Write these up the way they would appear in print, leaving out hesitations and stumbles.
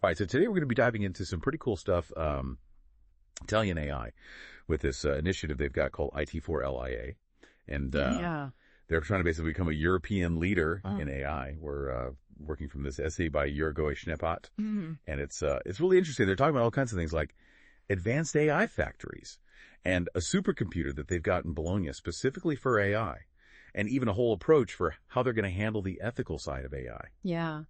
All right, so today we're going to be diving into some pretty cool stuff, Italian AI, with this initiative they've got called IT4LIA. And Yeah. they're trying to basically become a European leader in AI. We're working from this essay by Jörg-Owe, and it's really interesting. They're talking about all kinds of things like advanced AI factories and a supercomputer that they've got in Bologna specifically for AI, and even a whole approach for how they're going to handle the ethical side of AI. Yeah.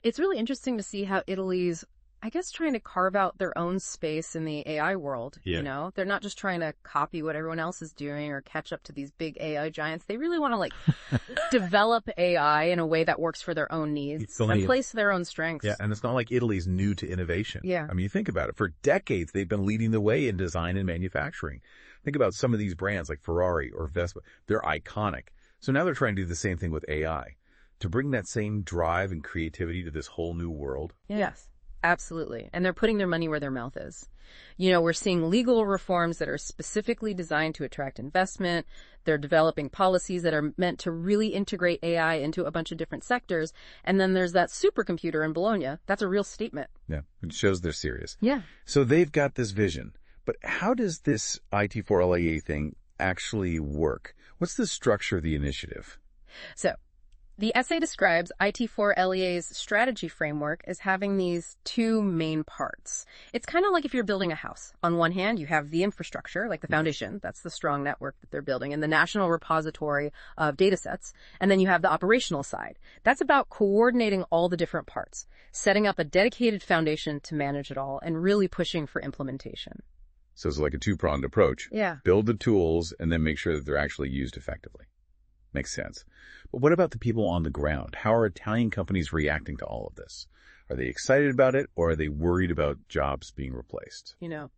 It's really interesting to see how Italy's, I guess, trying to carve out their own space in the AI world. Yeah. You know, they're not just trying to copy what everyone else is doing or catch up to these big AI giants. They really want to develop AI in a way that works for their own needs and place their own strengths. Yeah, and it's not like Italy's new to innovation. Yeah. I mean, you think about it. For decades, they've been leading the way in design and manufacturing. Think about some of these brands like Ferrari or Vespa. They're iconic. So now they're trying to do the same thing with AI, to bring that same drive and creativity to this whole new world. Yes, absolutely. And they're putting their money where their mouth is. You know, we're seeing legal reforms that are specifically designed to attract investment. They're developing policies that are meant to really integrate AI into a bunch of different sectors. And then there's that supercomputer in Bologna. That's a real statement. Yeah, it shows they're serious. Yeah. So they've got this vision. But how does this IT4LIA thing actually work? What's the structure of the initiative? So the essay describes IT4LIA's strategy framework as having these two main parts. It's kind of like if you're building a house. On one hand, you have the infrastructure, like the foundation. That's the strong network that they're building, and the national repository of data sets. And then you have the operational side. That's about coordinating all the different parts, setting up a dedicated foundation to manage it all, and really pushing for implementation. So it's like a two-pronged approach. Yeah. Build the tools and then make sure that they're actually used effectively. Makes sense. But what about the people on the ground? How are Italian companies reacting to all of this? Are they excited about it, or are they worried about jobs being replaced? You know,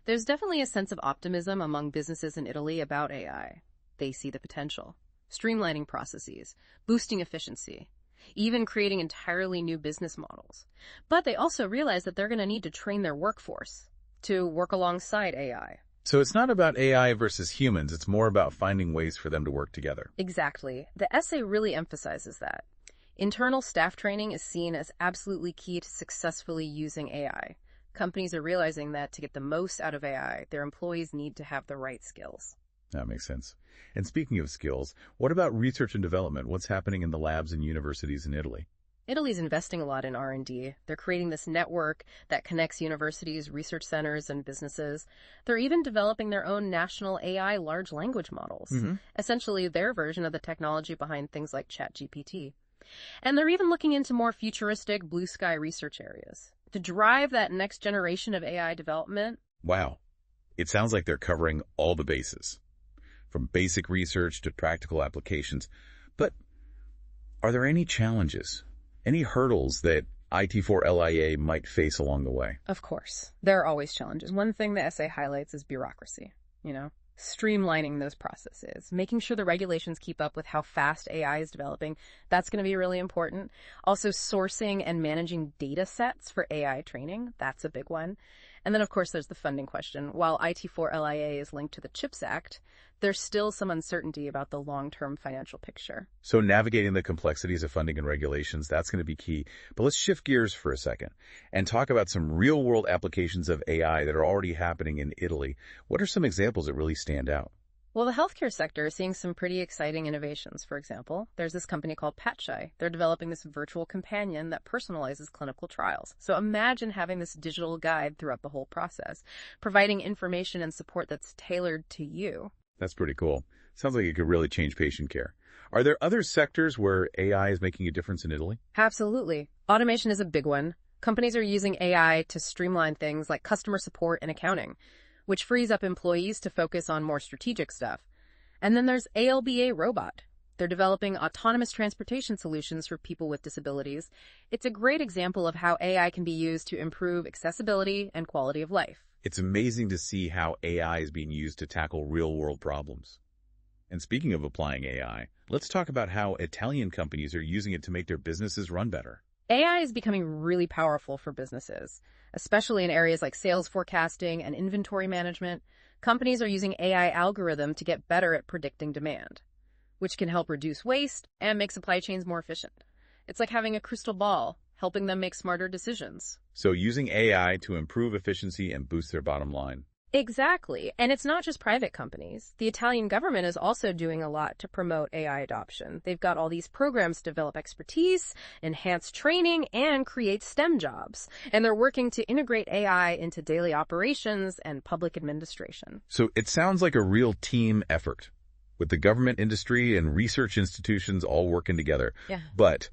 there's definitely a sense of optimism among businesses in Italy about AI. They see the potential, streamlining processes, boosting efficiency, even creating entirely new business models. But they also realize that they're going to need to train their workforce to work alongside AI. So it's not about AI versus humans. It's more about finding ways for them to work together. Exactly. The essay really emphasizes that. Internal staff training is seen as absolutely key to successfully using AI. Companies are realizing that to get the most out of AI, their employees need to have the right skills. That makes sense. And speaking of skills, what about research and development? What's happening in the labs and universities in Italy? Italy's investing a lot in R&D. They're creating this network that connects universities, research centers, and businesses. They're even developing their own national AI large language models, essentially their version of the technology behind things like ChatGPT. And they're even looking into more futuristic blue sky research areas to drive that next generation of AI development. Wow. It sounds like they're covering all the bases, from basic research to practical applications. But are there any challenges? Any hurdles that IT4LIA might face along the way? Of course. There are always challenges. One thing the essay highlights is bureaucracy, streamlining those processes, making sure the regulations keep up with how fast AI is developing. That's going to be really important. Also, sourcing and managing data sets for AI training. That's a big one. And then, of course, there's the funding question. While IT4LIA is linked to the CHIPS Act, there's still some uncertainty about the long-term financial picture. So navigating the complexities of funding and regulations, that's going to be key. But let's shift gears for a second and talk about some real-world applications of AI that are already happening in Italy. What are some examples that really stand out? Well, the healthcare sector is seeing some pretty exciting innovations. For example, there's this company called Patchai. They're developing this virtual companion that personalizes clinical trials. So imagine having this digital guide throughout the whole process, providing information and support that's tailored to you. That's pretty cool. Sounds like it could really change patient care. Are there other sectors where AI is making a difference in Italy? Absolutely. Automation is a big one. Companies are using AI to streamline things like customer support and accounting, which frees up employees to focus on more strategic stuff. And then there's ALBA Robot. They're developing autonomous transportation solutions for people with disabilities. It's a great example of how AI can be used to improve accessibility and quality of life. It's amazing to see how AI is being used to tackle real-world problems. And speaking of applying AI, let's talk about how Italian companies are using it to make their businesses run better. AI is becoming really powerful for businesses, especially in areas like sales forecasting and inventory management. Companies are using AI algorithm to get better at predicting demand, which can help reduce waste and make supply chains more efficient. It's like having a crystal ball, helping them make smarter decisions. So using AI to improve efficiency and boost their bottom line. Exactly. And it's not just private companies. The Italian government is also doing a lot to promote AI adoption. They've got all these programs to develop expertise, enhance training, and create STEM jobs. And they're working to integrate AI into daily operations and public administration. So it sounds like a real team effort, with the government, industry, and research institutions all working together. Yeah. But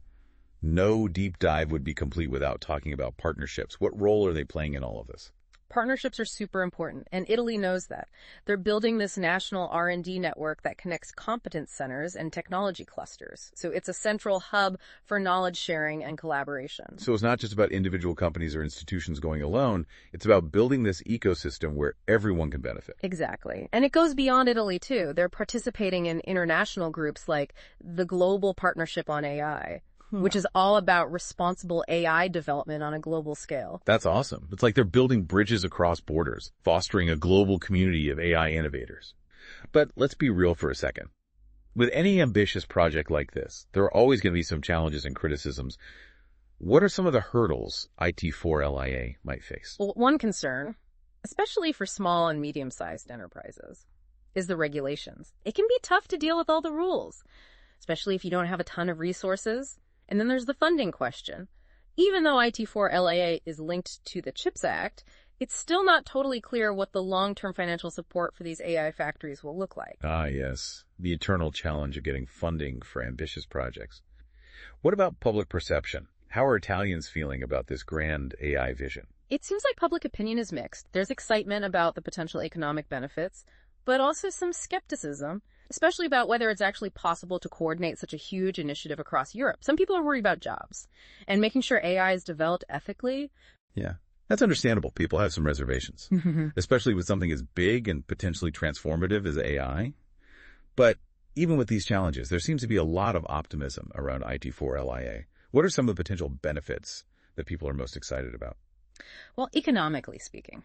no deep dive would be complete without talking about partnerships. What role are they playing in all of this? Partnerships are super important, and Italy knows that. They're building this national R&D network that connects competence centers and technology clusters. So it's a central hub for knowledge sharing and collaboration. So it's not just about individual companies or institutions going alone. It's about building this ecosystem where everyone can benefit. Exactly. And it goes beyond Italy, too. They're participating in international groups like the Global Partnership on AI, which is all about responsible AI development on a global scale. That's awesome. It's like they're building bridges across borders, fostering a global community of AI innovators. But let's be real for a second. With any ambitious project like this, there are always going to be some challenges and criticisms. What are some of the hurdles IT4LIA might face? Well, one concern, especially for small and medium-sized enterprises, is the regulations. It can be tough to deal with all the rules, especially if you don't have a ton of resources. And then there's the funding question. Even though IT4LIA is linked to the CHIPS Act, it's still not totally clear what the long-term financial support for these AI factories will look like. Ah, yes. The eternal challenge of getting funding for ambitious projects. What about public perception? How are Italians feeling about this grand AI vision? It seems like public opinion is mixed. There's excitement about the potential economic benefits, but also some skepticism, especially about whether it's actually possible to coordinate such a huge initiative across Europe. Some people are worried about jobs and making sure AI is developed ethically. Yeah, that's understandable. People have some reservations, especially with something as big and potentially transformative as AI. But even with these challenges, there seems to be a lot of optimism around IT4LIA. What are some of the potential benefits that people are most excited about? Well, economically speaking,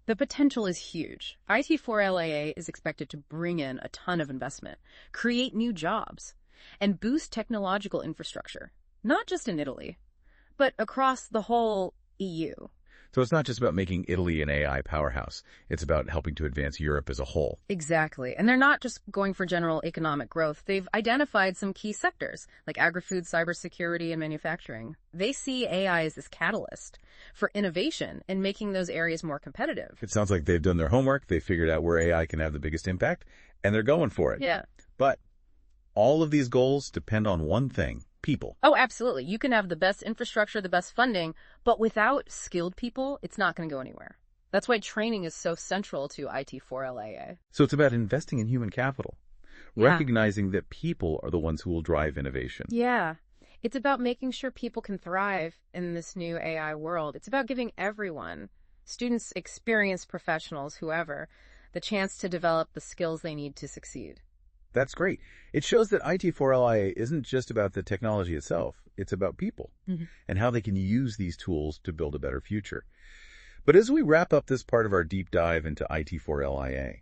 the potential is huge. IT4LIA is expected to bring in a ton of investment, create new jobs, and boost technological infrastructure, not just in Italy, but across the whole EU. So it's not just about making Italy an AI powerhouse. It's about helping to advance Europe as a whole. Exactly. And they're not just going for general economic growth. They've identified some key sectors, like agri-food, cybersecurity, and manufacturing. They see AI as this catalyst for innovation and making those areas more competitive. It sounds like they've done their homework. They figured out where AI can have the biggest impact, and they're going for it. Yeah. But all of these goals depend on one thing: people. Oh, absolutely. You can have the best infrastructure, the best funding, but without skilled people, it's not going to go anywhere. That's why training is so central to IT4LIA. So it's about investing in human capital, Yeah. recognizing that people are the ones who will drive innovation. Yeah. It's about making sure people can thrive in this new AI world. It's about giving everyone, students, experienced professionals, whoever, the chance to develop the skills they need to succeed. That's great. It shows that IT4LIA isn't just about the technology itself. It's about people and how they can use these tools to build a better future. But as we wrap up this part of our deep dive into IT4LIA,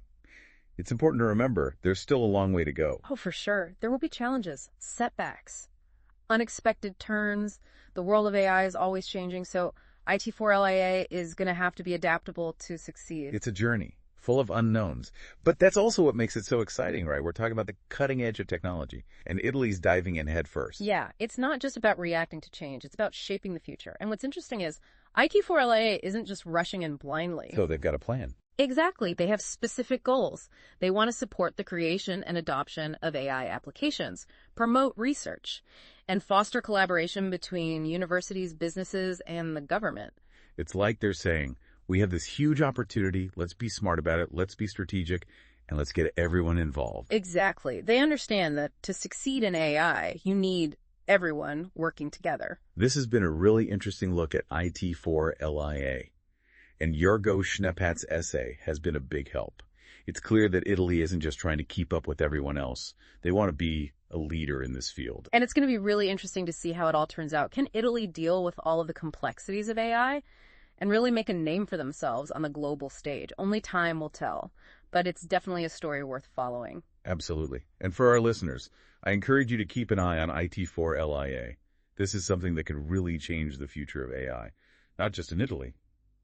it's important to remember there's still a long way to go. Oh, for sure. There will be challenges, setbacks, unexpected turns. The world of AI is always changing, so IT4LIA is going to have to be adaptable to succeed. It's a journey full of unknowns. But that's also what makes it so exciting, right? We're talking about the cutting edge of technology, and Italy's diving in head first. Yeah, it's not just about reacting to change. It's about shaping the future. And what's interesting is IT4LIA isn't just rushing in blindly. So they've got a plan. Exactly. They have specific goals. They want to support the creation and adoption of AI applications, promote research, and foster collaboration between universities, businesses, and the government. It's like they're saying, we have this huge opportunity. Let's be smart about it. Let's be strategic, and let's get everyone involved. Exactly. They understand that to succeed in AI, you need everyone working together. This has been a really interesting look at IT4LIA, and Jörg-Owe Schneppat's essay has been a big help. It's clear that Italy isn't just trying to keep up with everyone else. They want to be a leader in this field. And it's going to be really interesting to see how it all turns out. Can Italy deal with all of the complexities of AI and really make a name for themselves on the global stage? Only time will tell, but it's definitely a story worth following. Absolutely. And for our listeners, I encourage you to keep an eye on IT4LIA. This is something that could really change the future of AI. not just in Italy,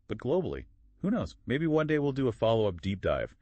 but globally. Who knows? Maybe one day we'll do a follow-up deep dive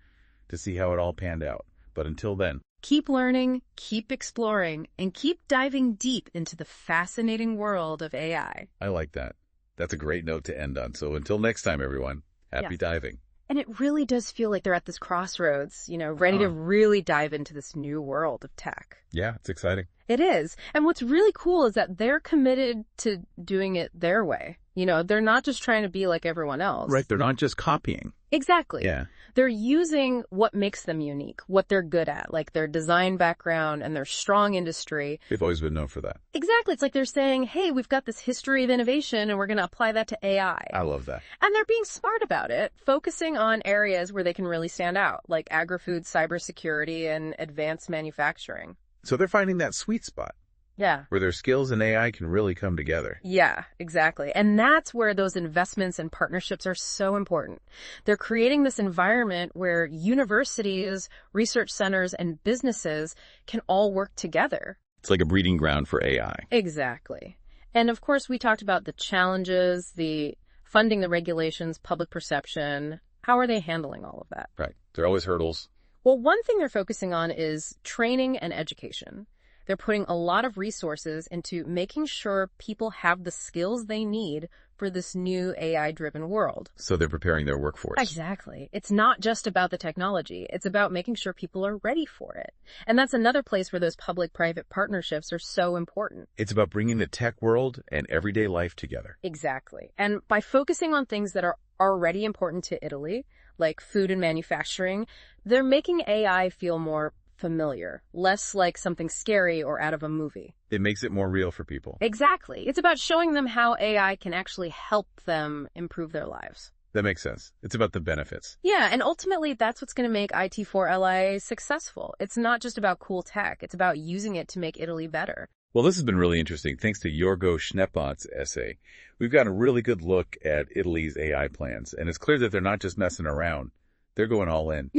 to see how it all panned out. But until then, keep learning, keep exploring, and keep diving deep into the fascinating world of AI. I like that. That's a great note to end on. So until next time, everyone, happy diving. And it really does feel like they're at this crossroads, ready to really dive into this new world of tech. Yeah, it's exciting. It is. And what's really cool is that they're committed to doing it their way. They're not just trying to be like everyone else. Right. They're not just copying. Exactly. Yeah. They're using what makes them unique, what they're good at, like their design background and their strong industry. They've always been known for that. Exactly. It's like they're saying, hey, we've got this history of innovation and we're going to apply that to AI. I love that. And they're being smart about it, focusing on areas where they can really stand out, like agri-food, cybersecurity, and advanced manufacturing. So they're finding that sweet spot. Yeah. Where their skills and AI can really come together. Yeah, exactly. And that's where those investments and partnerships are so important. They're creating this environment where universities, research centers, and businesses can all work together. It's like a breeding ground for AI. Exactly. And of course, we talked about the challenges, the funding, the regulations, public perception. How are they handling all of that? Right. There are always hurdles. Well, one thing they're focusing on is training and education. They're putting a lot of resources into making sure people have the skills they need for this new AI-driven world. So they're preparing their workforce. Exactly. It's not just about the technology. It's about making sure people are ready for it. And that's another place where those public-private partnerships are so important. It's about bringing the tech world and everyday life together. Exactly. And by focusing on things that are already important to Italy, like food and manufacturing, they're making AI feel more familiar, less like something scary or out of a movie. It makes it more real for people. Exactly. It's about showing them how AI can actually help them improve their lives. That makes sense. It's about the benefits. Yeah, and ultimately that's what's going to make IT4LIA successful. It's not just about cool tech. It's about using it to make Italy better. Well, this has been really interesting. Thanks to Jörg-Owe Schneppot's essay, we've got a really good look at Italy's AI plans, and it's clear that they're not just messing around. They're going all in.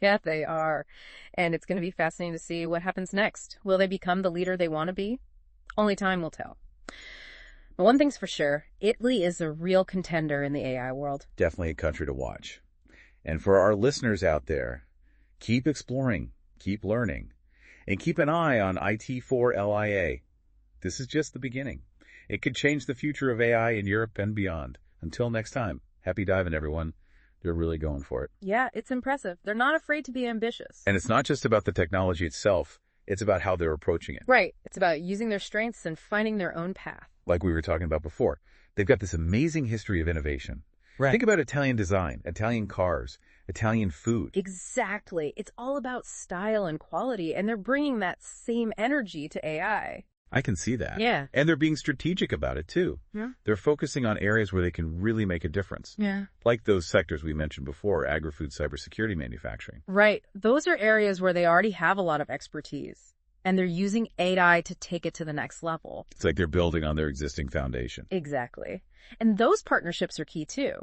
Yeah, they are. And it's going to be fascinating to see what happens next. Will they become the leader they want to be? Only time will tell. But one thing's for sure, Italy is a real contender in the AI world. Definitely a country to watch. And for our listeners out there, keep exploring, keep learning, and keep an eye on IT4LIA. This is just the beginning. It could change the future of AI in Europe and beyond. Until next time, happy diving, everyone. They're really going for it. Yeah, it's impressive. They're not afraid to be ambitious. And it's not just about the technology itself. It's about how they're approaching it. Right. It's about using their strengths and finding their own path. Like we were talking about before. They've got this amazing history of innovation. Right. Think about Italian design, Italian cars, Italian food. Exactly. It's all about style and quality, and they're bringing that same energy to AI. I can see that. Yeah. And they're being strategic about it, too. Yeah. They're focusing on areas where they can really make a difference. Yeah. Like those sectors we mentioned before, agri-food, cybersecurity, manufacturing. Right. Those are areas where they already have a lot of expertise, and they're using AI to take it to the next level. It's like they're building on their existing foundation. Exactly. And those partnerships are key, too.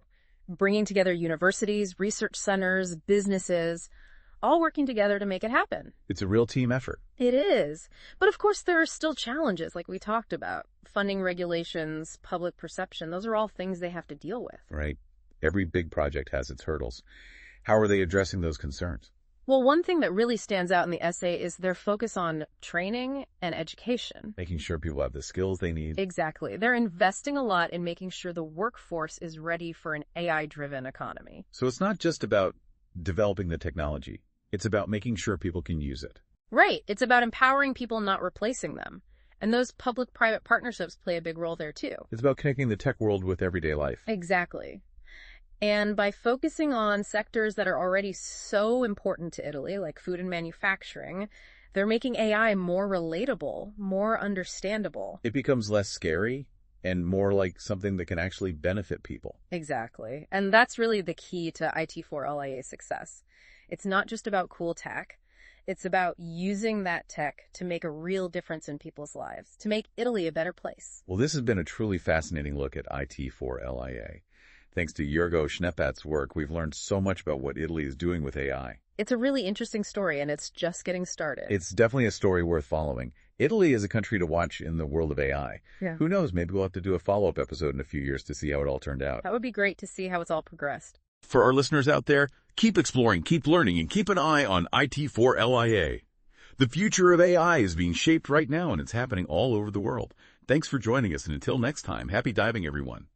Bringing together universities, research centers, businesses, all working together to make it happen. It's a real team effort. It is. But of course, there are still challenges like we talked about. Funding regulations, public perception, those are all things they have to deal with. Right. Every big project has its hurdles. How are they addressing those concerns? Well, one thing that really stands out in the essay is their focus on training and education. Making sure people have the skills they need. Exactly. They're investing a lot in making sure the workforce is ready for an AI-driven economy. So it's not just about developing the technology. It's about making sure people can use it. Right. It's about empowering people, not replacing them. And those public-private partnerships play a big role there, too. It's about connecting the tech world with everyday life. Exactly. And by focusing on sectors that are already so important to Italy, like food and manufacturing, they're making AI more relatable, more understandable. It becomes less scary and more like something that can actually benefit people. Exactly. And that's really the key to IT4LIA's success. It's not just about cool tech. It's about using that tech to make a real difference in people's lives, to make Italy a better place. Well, this has been a truly fascinating look at IT4LIA. Thanks to Jörg-Owe Schneppot's work, we've learned so much about what Italy is doing with AI. It's a really interesting story, and it's just getting started. It's definitely a story worth following. Italy is a country to watch in the world of AI. Yeah. Who knows, maybe we'll have to do a follow-up episode in a few years to see how it all turned out. That would be great to see how it's all progressed. For our listeners out there, keep exploring, keep learning, and keep an eye on IT4LIA. The future of AI is being shaped right now, and it's happening all over the world. Thanks for joining us, and until next time, happy diving, everyone.